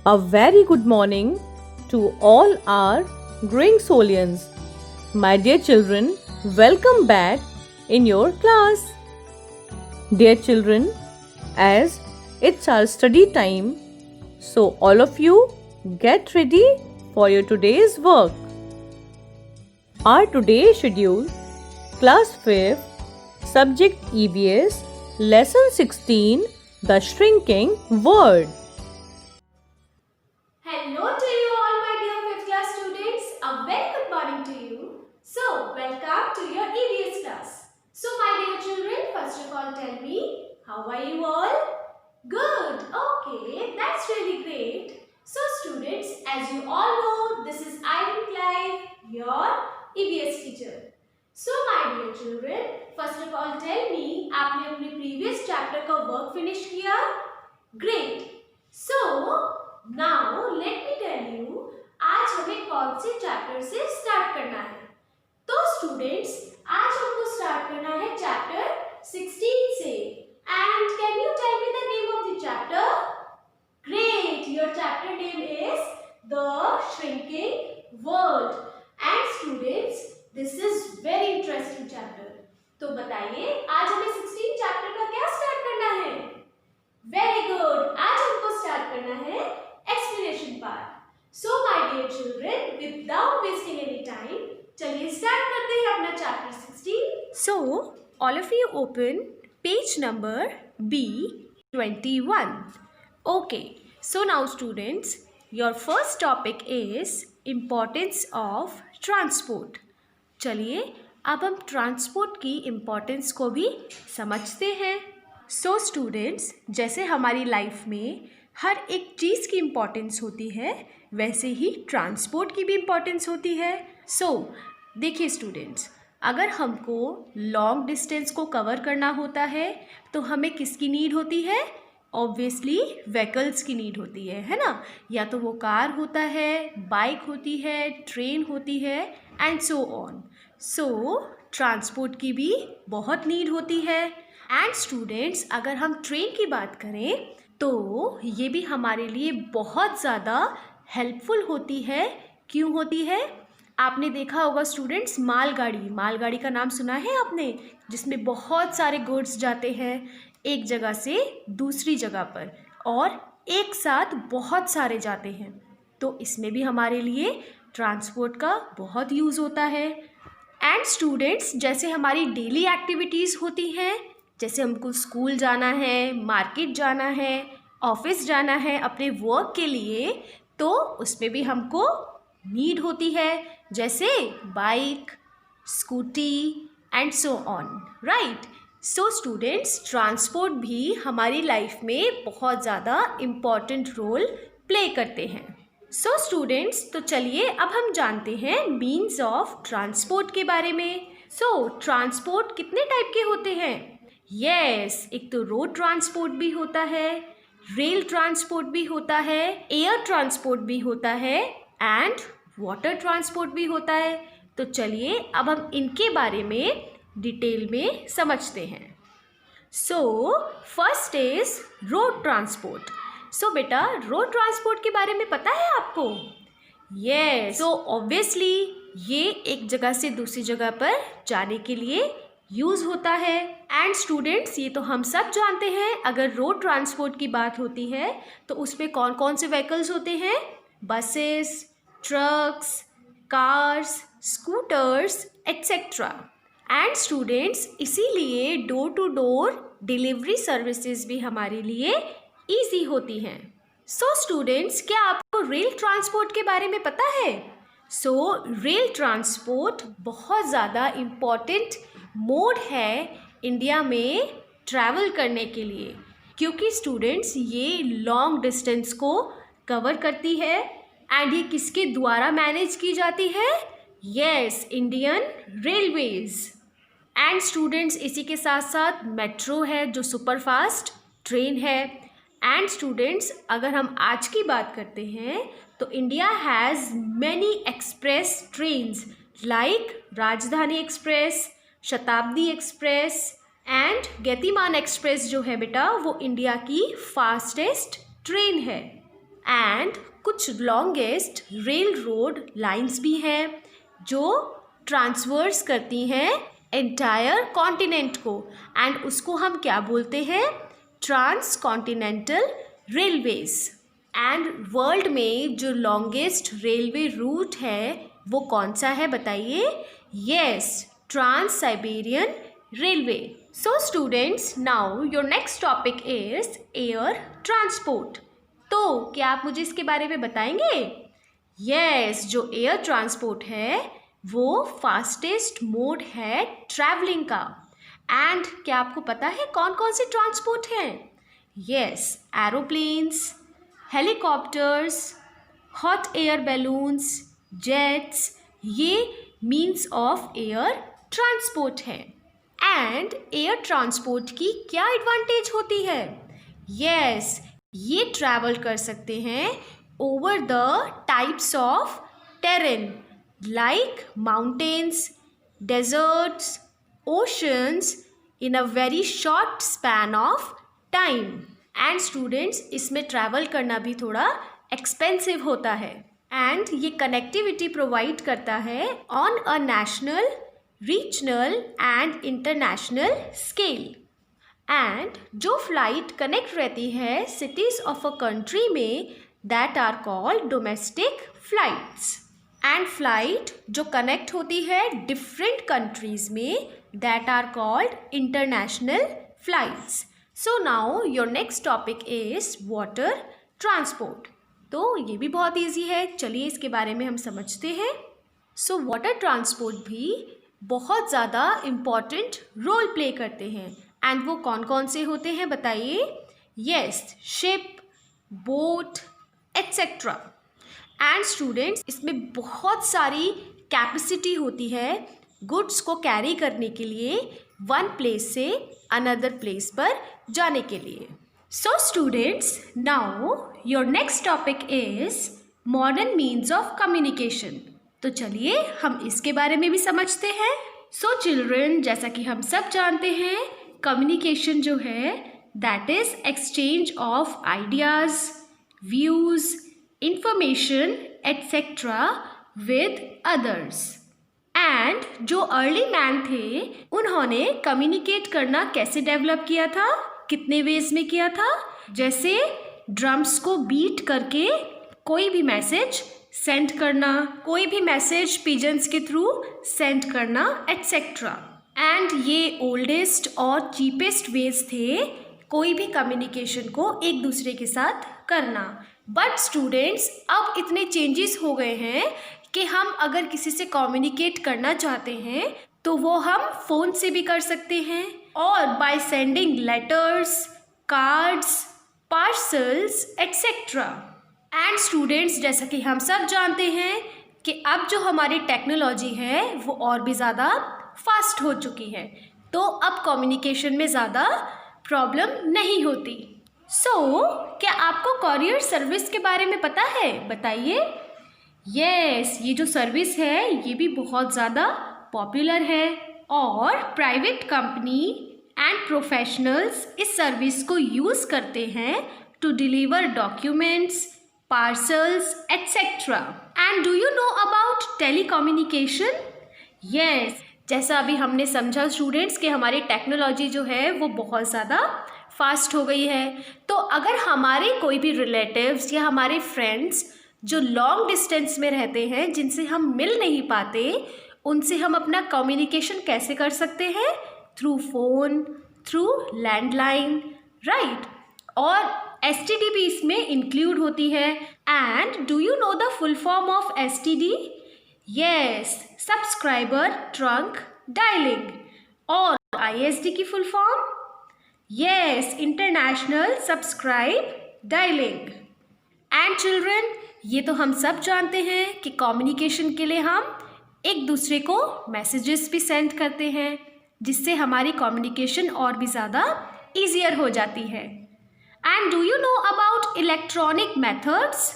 A very good morning to all our growing Solians. My dear children, welcome back in your class. Dear children, as it's our study time, so all of you get ready for your today's work. Our today's schedule, Class 5th, Subject EBS, Lesson 16, The Shrinking World. Hello to you all, my dear 5th class students. A very good morning to you. So, welcome to your EVS class. So, my dear children, first of all tell me, how are you all? Good. Okay, that's really great. So, students, as you all know, this is Irene Clive, your EVS teacher. So, my dear children, first of all tell me, आपने अपने previous chapter का work finish किया? Great. So, now let me tell you आज हमें कौन से chapter से start करना है. तो स्टूडेंट्स आज हमको स्टार्ट करना है चैप्टर 16 से. And can you tell me the name of the chapter? Great, your chapter name is the shrinking world. And students this is very interesting chapter. तो बताइए आज हमें 16 चैप्टर का क्या स्टार्ट करना है? वेरी गुड, आज हमको स्टार्ट करना है explanation part. So my dear children, without wasting any time, चलिए स्टार्ट करते हैं अपना chapter 16. So all of you open page number B21. Okay, so now students, your first topic is importance of transport. चलिए अब हम transport की importance को भी समझते हैं. सो स्टूडेंट्स, जैसे हमारी लाइफ में हर एक चीज़ की इम्पोर्टेंस होती है, वैसे ही ट्रांसपोर्ट की भी इम्पोर्टेंस होती है. सो देखिए स्टूडेंट्स, अगर हमको लॉन्ग डिस्टेंस को कवर करना होता है तो हमें किसकी नीड होती है? ऑब्वियसली व्हीकल्स की नीड होती है ना. या तो वो कार होता है, बाइक होती है, ट्रेन होती है and so on. So transport की भी बहुत नीड होती है. एंड स्टूडेंट्स, अगर हम ट्रेन की बात करें तो ये भी हमारे लिए बहुत ज़्यादा हेल्पफुल होती है. क्यों होती है? आपने देखा होगा स्टूडेंट्स, मालगाड़ी का नाम सुना है आपने, जिसमें बहुत सारे गुड्स जाते हैं एक जगह से दूसरी जगह पर और एक साथ बहुत सारे जाते हैं. तो इसमें भी हमारे लिए ट्रांसपोर्ट का बहुत यूज़ होता है. एंड स्टूडेंट्स, जैसे हमारी डेली एक्टिविटीज़ होती हैं, जैसे हमको स्कूल जाना है, मार्केट जाना है, ऑफिस जाना है अपने वर्क के लिए, तो उसमें भी हमको नीड होती है, जैसे bike, scooty and so on, right. So students, transport भी हमारी लाइफ में बहुत ज़्यादा इम्पॉर्टेंट रोल प्ले करते हैं. सो स्टूडेंट्स, तो चलिए अब हम जानते हैं मीन्स ऑफ ट्रांसपोर्ट के बारे में. सो ट्रांसपोर्ट कितने टाइप के होते हैं? यस, एक तो रोड ट्रांसपोर्ट भी होता है, रेल ट्रांसपोर्ट भी होता है, एयर ट्रांसपोर्ट भी होता है एंड वाटर ट्रांसपोर्ट भी होता है. तो चलिए अब हम इनके बारे में डिटेल में समझते हैं. So first is road transport. So बेटा, रोड ट्रांसपोर्ट के बारे में पता है आपको? यस, सो ऑब्वियसली ये एक जगह से दूसरी जगह पर जाने के लिए यूज़ होता है. एंड स्टूडेंट्स, ये तो हम सब जानते हैं, अगर रोड ट्रांसपोर्ट की बात होती है तो उसमें कौन कौन से व्हीकल्स होते हैं? Buses, trucks, cars, scooters etcetera. And students, इसीलिए door to door delivery services भी हमारे लिए ईजी होती हैं. सो स्टूडेंट्स, क्या आपको रेल ट्रांसपोर्ट के बारे में पता है? सो रेल ट्रांसपोर्ट बहुत ज़्यादा इम्पॉर्टेंट मोड है इंडिया में ट्रैवल करने के लिए, क्योंकि स्टूडेंट्स ये लॉन्ग डिस्टेंस को कवर करती है. एंड ये किसके द्वारा मैनेज की जाती है? Yes, Indian railways. And students, इसी के साथ साथ मेट्रो है जो सुपर फास्ट ट्रेन है. एंड स्टूडेंट्स, अगर हम आज की बात करते हैं तो India has many express trains like राजधानी एक्सप्रेस, शताब्दी एक्सप्रेस एंड गतिमान एक्सप्रेस जो है बेटा, वो इंडिया की फास्टेस्ट ट्रेन है. एंड कुछ लॉन्गेस्ट रेल रोड लाइन्स भी हैं जो ट्रांसवर्स करती हैं एंटायर कॉन्टिनेंट को, एंड उसको हम क्या बोलते हैं? Transcontinental railways. And world में जो लॉन्गेस्ट रेलवे रूट है वो कौन सा है बताइए? Yes, trans Siberian railway. So students, now your next topic is air transport. तो क्या आप मुझे इसके बारे में बताएंगे? यस, जो एयर ट्रांसपोर्ट है वो फास्टेस्ट मोड है ट्रैवलिंग का। एंड क्या आपको पता है कौन कौन से ट्रांसपोर्ट हैं? Yes, aeroplanes, helicopters, hot air balloons, jets, ये मीन्स ऑफ एयर ट्रांसपोर्ट है। एंड एयर ट्रांसपोर्ट की क्या एडवांटेज होती है? यस, ये ट्रैवल कर सकते हैं over the types of terrain like mountains, deserts, oceans in a very short span of time. And students, इसमें ट्रैवल करना भी थोड़ा एक्सपेंसिव होता है। एंड ये कनेक्टिविटी प्रोवाइड करता है on a national, regional and international scale. And जो फ्लाइट कनेक्ट रहती है सिटीज़ ऑफ अ कंट्री में, that are called domestic flights. And flight जो कनेक्ट होती है डिफरेंट कंट्रीज़ में, that are called international flights. So now your next topic is water transport. तो ये भी बहुत ईजी है, चलिए इसके बारे में हम समझते हैं। सो वाटर ट्रांसपोर्ट भी बहुत ज़्यादा इम्पॉर्टेंट रोल प्ले करते हैं। एंड वो कौन कौन से होते हैं बताइए? Yes, ship, boat etcetera. And students, इसमें बहुत सारी कैपेसिटी होती है गुड्स को कैरी करने के लिए वन प्लेस से अनदर प्लेस पर जाने के लिए। सो students, now your next topic is modern means of communication. तो चलिए हम इसके बारे में भी समझते हैं। सो चिल्ड्रन, जैसा कि हम सब जानते हैं, कम्युनिकेशन जो है that is exchange of ideas, views, information etcetera with others. And जो अर्ली मैन थे उन्होंने कम्युनिकेट करना कैसे डेवलप किया था? कितने वेज में किया था? जैसे ड्रम्स को बीट करके कोई भी मैसेज सेंड करना, कोई भी मैसेज पिजन्स के थ्रू सेंड करना एट्सेट्रा। एंड ये ओल्डेस्ट और चीपेस्ट वेज थे कोई भी कम्युनिकेशन को एक दूसरे के साथ करना। बट स्टूडेंट्स, अब इतने चेंजेस हो गए हैं कि हम अगर किसी से कम्युनिकेट करना चाहते हैं तो वो हम फ़ोन से भी कर सकते हैं, और by sending letters, cards, parcels etcetera. And students, जैसा कि हम सब जानते हैं कि अब जो हमारी टेक्नोलॉजी है वो और भी ज़्यादा फास्ट हो चुकी है, तो अब कम्युनिकेशन में ज़्यादा प्रॉब्लम नहीं होती। क्या आपको कॉरियर सर्विस के बारे में पता है? बताइए। यस, ये जो सर्विस है ये भी बहुत ज़्यादा पॉपुलर है, और प्राइवेट कंपनी एंड प्रोफेशनल्स इस सर्विस को यूज़ करते हैं to deliver documents, parcels etcetera. And do you know about telecommunication? Yes, जैसा अभी हमने समझा स्टूडेंट्स कि हमारी टेक्नोलॉजी जो है वो बहुत ज़्यादा फास्ट हो गई है। तो अगर हमारे कोई भी रिलेटिव्स या हमारे फ्रेंड्स जो लॉन्ग डिस्टेंस में रहते हैं, जिनसे हम मिल नहीं पाते, उनसे हम अपना कम्युनिकेशन कैसे कर सकते हैं? Through phone, through landline, right. और STD भी इसमें इंक्लूड होती है। And do you know the full form of STD? Yes, subscriber trunk dialling. और ISD की full form? Yes, international subscribe dialling. And children, ये तो हम सब जानते हैं कि कम्युनिकेशन के लिए हम एक दूसरे को मैसेजेस भी सेंड करते हैं, जिससे हमारी कम्युनिकेशन और भी ज़्यादा ईजियर हो जाती है। And do you know about electronic methods?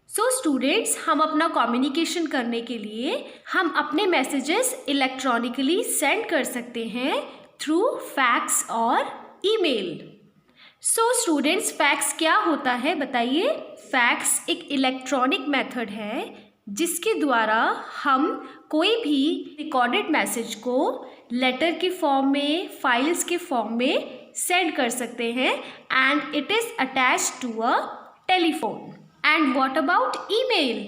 So students, हम अपना कम्युनिकेशन करने के लिए हम अपने मैसेजेस इलेक्ट्रॉनिकली सेंड कर सकते हैं थ्रू फैक्स और ईमेल। सो स्टूडेंट्स, फैक्स क्या होता है बताइए? फैक्स एक इलेक्ट्रॉनिक मेथड है जिसके द्वारा हम कोई भी रिकॉर्डेड मैसेज को लेटर के फॉर्म में, फाइल्स के फॉर्म में सेंड कर सकते हैं and it is attached to a telephone. And what about email?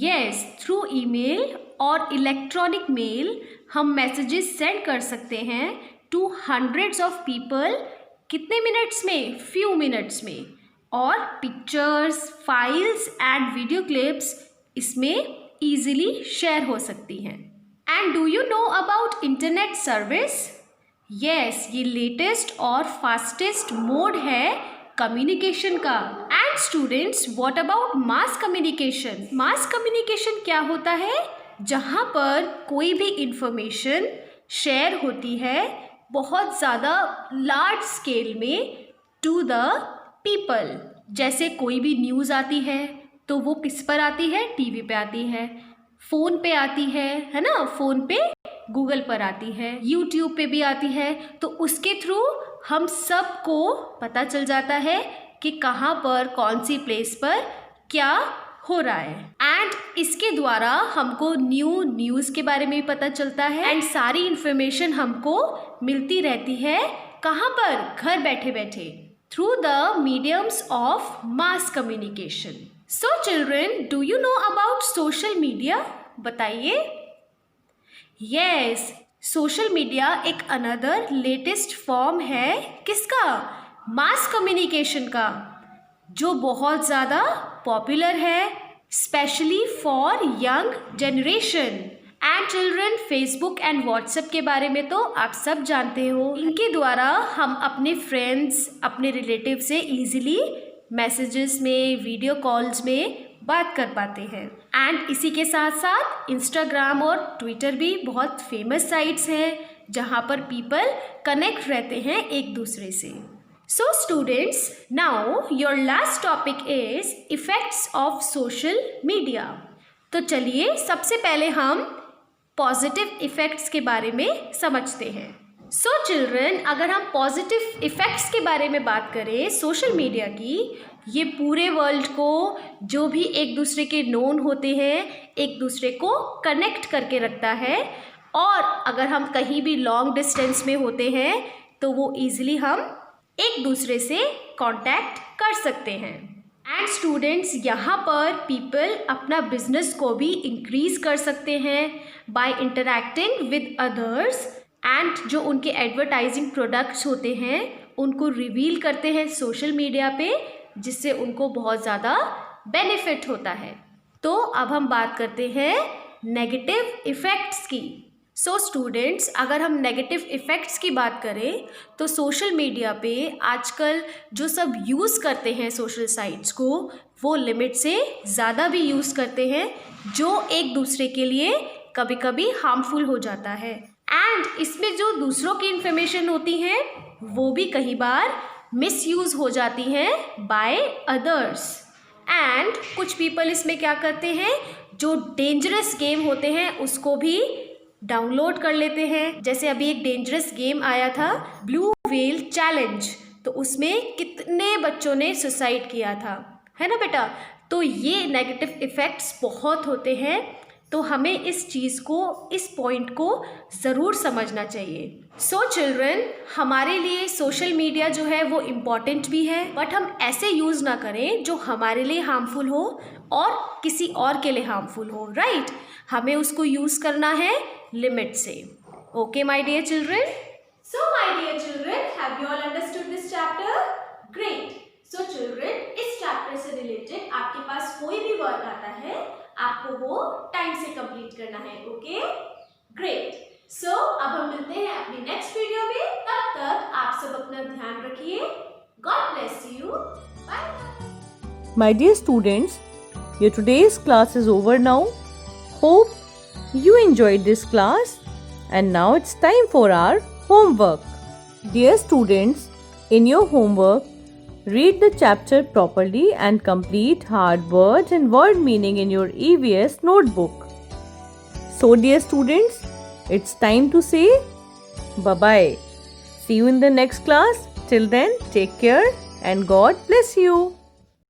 Yes, through email और इलेक्ट्रॉनिक मेल हम मैसेजेस सेंड कर सकते हैं टू हंड्रेड्स ऑफ पीपल. कितने मिनट्स में? फ्यू मिनट्स में. और pictures, files and video clips इसमें ईजिली शेयर हो सकती हैं. And do you know about internet service? Yes, ये लेटेस्ट और फास्टेस्ट मोड है कम्युनिकेशन का. And students, what about mass communication? Mass communication क्या होता है? जहाँ पर कोई भी इंफॉर्मेशन शेयर होती है बहुत ज़्यादा लार्ज स्केल में टू द पीपल. जैसे कोई भी न्यूज़ आती है तो वो किस पर आती है? टीवी पे आती है, फ़ोन पे आती है ना, फ़ोन पे गूगल पर आती है, यूट्यूब पे भी आती है. तो उसके थ्रू हम सबको पता चल जाता है कि कहाँ पर, कौन सी प्लेस पर क्या हो रहा है. एंड इसके द्वारा हमको न्यूज़ के बारे में भी पता चलता है एंड सारी इन्फॉर्मेशन हमको मिलती रहती है. कहाँ पर? घर बैठे बैठे, through the mediums of mass communication. So children, do you know about social media? बताइए. यस, सोशल मीडिया एक अनदर लेटेस्ट फॉर्म है किसका? मास कम्युनिकेशन का, जो बहुत ज़्यादा पॉपुलर है specially for young generation. And children, Facebook and WhatsApp के बारे में तो आप सब जानते हो. इनके द्वारा हम अपने फ्रेंड्स, अपने रिलेटिव से ईजिली मैसेजेस में, वीडियो कॉल्स में बात कर पाते हैं. एंड इसी के साथ साथ इंस्टाग्राम और ट्विटर भी बहुत फेमस साइट्स हैं जहाँ पर पीपल कनेक्ट रहते हैं एक दूसरे से. सो students, now your last topic is effects of social media. तो चलिए सबसे पहले हम पॉजिटिव इफ़ेक्ट्स के बारे में समझते हैं. सो चिल्ड्रन, अगर हम पॉजिटिव इफ़ेक्ट्स के बारे में बात करें सोशल मीडिया की, ये पूरे वर्ल्ड को, जो भी एक दूसरे के नोन होते हैं, एक दूसरे को कनेक्ट करके रखता है. और अगर हम कहीं भी लॉन्ग डिस्टेंस में होते हैं तो वो ईजिली हम एक दूसरे से कांटेक्ट कर सकते हैं. एंड स्टूडेंट्स, यहाँ पर पीपल अपना बिजनेस को भी इंक्रीज कर सकते हैं by interacting with others. And जो उनके एडवर्टाइजिंग प्रोडक्ट्स होते हैं उनको रिवील करते हैं सोशल मीडिया पे, जिससे उनको बहुत ज़्यादा बेनिफिट होता है. तो अब हम बात करते हैं नेगेटिव इफ़ेक्ट्स की. सो स्टूडेंट्स, अगर हम नेगेटिव इफ़ेक्ट्स की बात करें तो सोशल मीडिया पे आजकल जो सब यूज़ करते हैं सोशल साइट्स को, वो लिमिट से ज़्यादा भी यूज़ करते हैं, जो एक दूसरे के लिए कभी कभी हार्मफुल हो जाता है. एंड इसमें जो दूसरों की इन्फॉर्मेशन होती हैं वो भी कई बार मिसयूज़ हो जाती हैं बाय अदर्स. एंड कुछ पीपल इसमें क्या करते हैं, जो डेंजरस गेम होते हैं उसको भी डाउनलोड कर लेते हैं. जैसे अभी एक डेंजरस गेम आया था, ब्लू व्हेल चैलेंज, तो उसमें कितने बच्चों ने सुसाइड किया था, है ना बेटा. तो ये नेगेटिव इफ़ेक्ट्स बहुत होते हैं. तो हमें इस चीज़ को, इस पॉइंट को ज़रूर समझना चाहिए. सो चिल्ड्रन, हमारे लिए सोशल मीडिया जो है वो इम्पॉर्टेंट भी है, बट हम ऐसे यूज़ ना करें जो हमारे लिए हार्मफुल हो और किसी और के लिए हार्मफुल हो. राइट, हमें उसको यूज़ करना है लिमिट से. Okay my dear children. So my dear children, have you all understood this chapter? Great. So children, इस चैप्टर से रिलेटेड आपके पास कोई भी वर्क आता है, आपको वो टाइम से कंप्लीट करना है. Okay, great. सो अब हम मिलते हैं अपनी नेक्स्ट वीडियो में. तब तक आप सब अपना ध्यान रखिए. God bless you. Bye. My dear students, your today's class is over now. Hope you enjoyed this class, and now it's time for our homework. Dear students, in your homework, read the chapter properly and complete hard words and word meaning in your EVS notebook. So dear students, it's time to say bye-bye. See you in the next class. Till then, take care. and God bless you.